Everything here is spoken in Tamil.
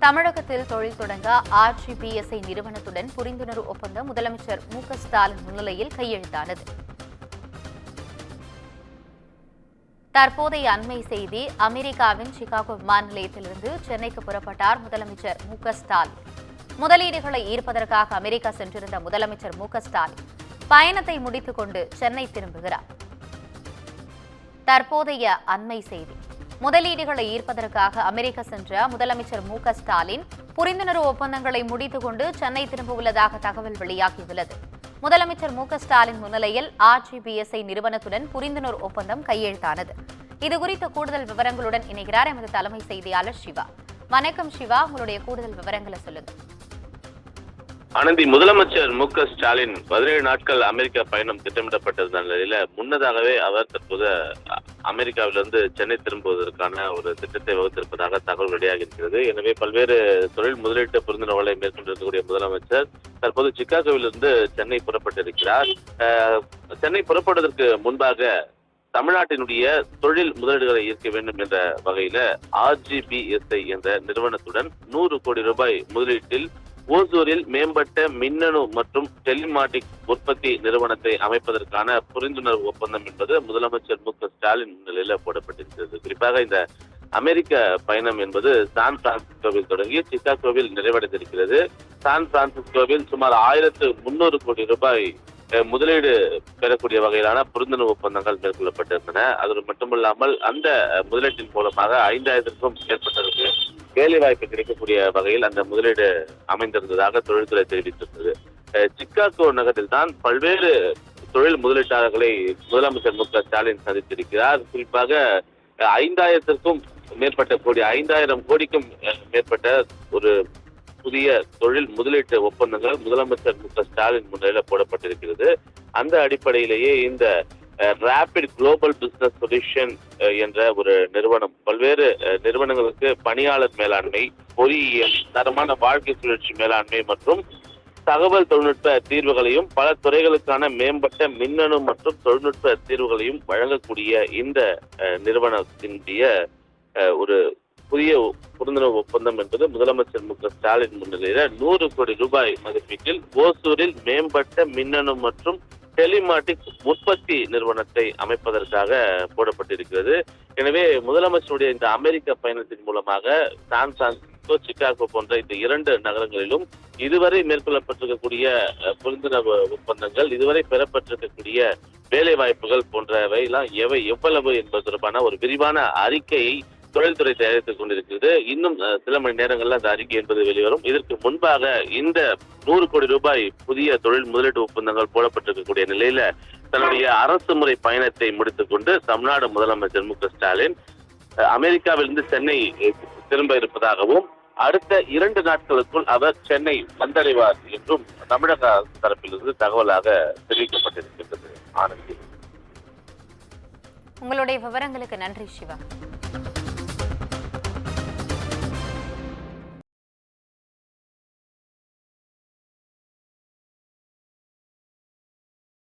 தமிழகத்தில் தொழில் தொடங்க RGBSI நிறுவனத்துடன் புரிந்துணர்வு ஒப்பந்தம் முதலமைச்சர் மு.க.ஸ்டாலின் முன்னிலையில் கையெழுத்தானது. தற்போதைய அண்மை செய்தி. அமெரிக்காவின் சிகாகோ விமான நிலையத்திலிருந்து சென்னைக்கு புறப்பட்டார் முதலமைச்சர் மு.க.ஸ்டாலின். முதலீடுகளை ஈர்ப்பதற்காக அமெரிக்கா சென்றிருந்த முதலமைச்சர் மு.க.ஸ்டாலின் பயணத்தை முடித்துக் கொண்டு சென்னை திரும்புகிறார். தற்போதைய அண்மை செய்தி. முதலீடுகளை ஈர்ப்பதற்காக அமெரிக்கா சென்ற முதலமைச்சர் மு.க.ஸ்டாலின் புரிந்துணர்வு ஒப்பந்தங்களை முடித்துக் கொண்டு சென்னை திரும்பவுள்ளதாக தகவல் வெளியாகியுள்ளது. முதலமைச்சர் மு.க.ஸ்டாலின் முன்னிலையில் RGBSI நிறுவனத்துடன் புரிந்துணர்வு ஒப்பந்தம் கையெழுத்தானது. இதுகுறித்த கூடுதல் விவரங்களுடன் இணைகிறார் எமது தலைமை செய்தியாளர் சிவா. வணக்கம் சிவா, உங்களுடைய கூடுதல் விவரங்களை சொல்லுங்க. ஆனந்தி, முதலமைச்சர் மு.க.ஸ்டாலின் 17 நாட்கள் அமெரிக்கா பயணம் திட்டமிடப்பட்டிருந்த நிலையில முன்னதாகவே அவர் தற்போது அமெரிக்காவிலிருந்து சென்னை திரும்புவதற்கான ஒரு திட்டத்தை வகுத்திருப்பதாக தகவல் வெளியாகியிருக்கிறது. எனவே பல்வேறு தொழில் முதலீட்டு புரிந்துணர்வுகளை மேற்கொண்டிருக்கக்கூடிய முதலமைச்சர் தற்போது சிகாகோவிலிருந்து சென்னை புறப்பட்டிருக்கிறார். சென்னை புறப்படுவதற்கு முன்பாக தமிழ்நாட்டினுடைய தொழில் முதலீடுகளை ஈர்க்க வேண்டும் என்ற வகையில RGBSI என்ற நிறுவனத்துடன் 100 கோடி ரூபாய் முதலீட்டில் ஓசூரில் மேம்பட்ட மின்னணு மற்றும் டெலிமாட்டிக்ஸ் உற்பத்தி நிறுவனத்தை அமைப்பதற்கான புரிந்துணர்வு ஒப்பந்தம் என்பது முதலமைச்சர் மு.க.ஸ்டாலின் முன்னிலையில் போடப்பட்டிருக்கிறது. குறிப்பாக இந்த அமெரிக்க பயணம் என்பது சான் பிரான்சிஸ்கோவில் தொடங்கி சிகாகோவில் நிறைவடைந்திருக்கிறது. சான் பிரான்சிஸ்கோவில் சுமார் 1300 கோடி ரூபாய் முதலீடு பெறக்கூடிய வகையிலான புரிந்துணர்வு ஒப்பந்தங்கள் மேற்கொள்ளப்பட்டிருந்தன. அது மட்டுமல்லாமல் அந்த முதலீட்டின் மூலமாக 5000க்கும் மேற்பட்டவருக்கு வேலை வாய்ப்பு கிடைக்கக்கூடிய வகையில் அந்த முதலீடு அமைந்திருந்ததாக தொழில்துறை தெரிவித்திருந்தது. சிகாகோ நகரில் தான் பல்வேறு தொழில் முதலீட்டாளர்களை முதலமைச்சர் மு.க.ஸ்டாலின் சந்தித்திருக்கிறார். குறிப்பாக 5000க்கும் மேற்பட்ட கோடி 5000 கோடிக்கும் மேற்பட்ட ஒரு புதிய தொழில் முதலீட்டு ஒப்பந்தங்கள் முதலமைச்சர் மு.க.ஸ்டாலின் முன்னிலையில் போடப்பட்டிருக்கிறது. அந்த அடிப்படையிலேயே இந்த ரேபிட் குளோபல் பிசினஸ் சொல்யூஷன் என்ற ஒரு நிறுவனம் பல்வேறு நிறுவனங்களுக்கு பணியாளர் மேலாண்மை, பொறியியல், தரமான வாழ்க்கை சுழற்சி மேலாண்மை மற்றும் தகவல் தொழில்நுட்ப தீர்வுகளையும் பல துறைகளுக்கான மேம்பட்ட மின்னணு மற்றும் தொழில்நுட்ப தீர்வுகளையும் வழங்கக்கூடிய இந்த நிறுவனத்தினுடைய ஒரு புதிய புரிந்துணர்வு ஒப்பந்தம் என்பது முதலமைச்சர் மு.க.ஸ்டாலின் முன்னிலையில 100 கோடி ரூபாய் மதிப்பீட்டில் ஓசூரில் மேம்பட்ட மின்னணு மற்றும் டெலிமாட்டிக்ஸ் உற்பத்தி நிறுவனத்தை அமைப்பதற்காக போடப்பட்டிருக்கிறது. எனவே முதலமைச்சருடைய இந்த அமெரிக்க பயணத்தின் மூலமாக சான் பிரான்சிஸ்கோ, சிகாகோ போன்ற இந்த 2 நகரங்களிலும் இதுவரை மேற்கொள்ளப்பட்டிருக்கக்கூடிய புரிந்துணர்வு ஒப்பந்தங்கள், இதுவரை பெறப்பட்டிருக்கக்கூடிய வேலை வாய்ப்புகள் போன்றவை எல்லாம் எவ்வளவு என்பது தொடர்பான ஒரு விரிவான அறிக்கையை தொழில்துறை தயாரித்துக் கொண்டிருக்கிறது. இன்னும் சில மணி நேரங்கள்ல அந்த அறிக்கை என்பது வெளிவரும். இதற்கு முன்பாக இந்த 100 கோடி ரூபாய் புதிய தொழில் முதலீட்டு ஒப்பந்தங்கள் போடப்பட்டிருக்கக்கூடிய நிலையில தன்னுடைய அரசு முறை பயணத்தை முடித்துக் கொண்டு தமிழ்நாடு முதலமைச்சர் மு.க.ஸ்டாலின் அமெரிக்காவிலிருந்து சென்னை திரும்ப இருப்பதாகவும் அடுத்த 2 நாட்களுக்குள் அவர் சென்னை வந்தடைவார் என்றும் தமிழக தரப்பிலிருந்து தகவலாக தெரிவிக்கப்பட்டிருக்கின்றது. ஆனந்தி, உங்களுடைய விவரங்களுக்கு நன்றி சிவா.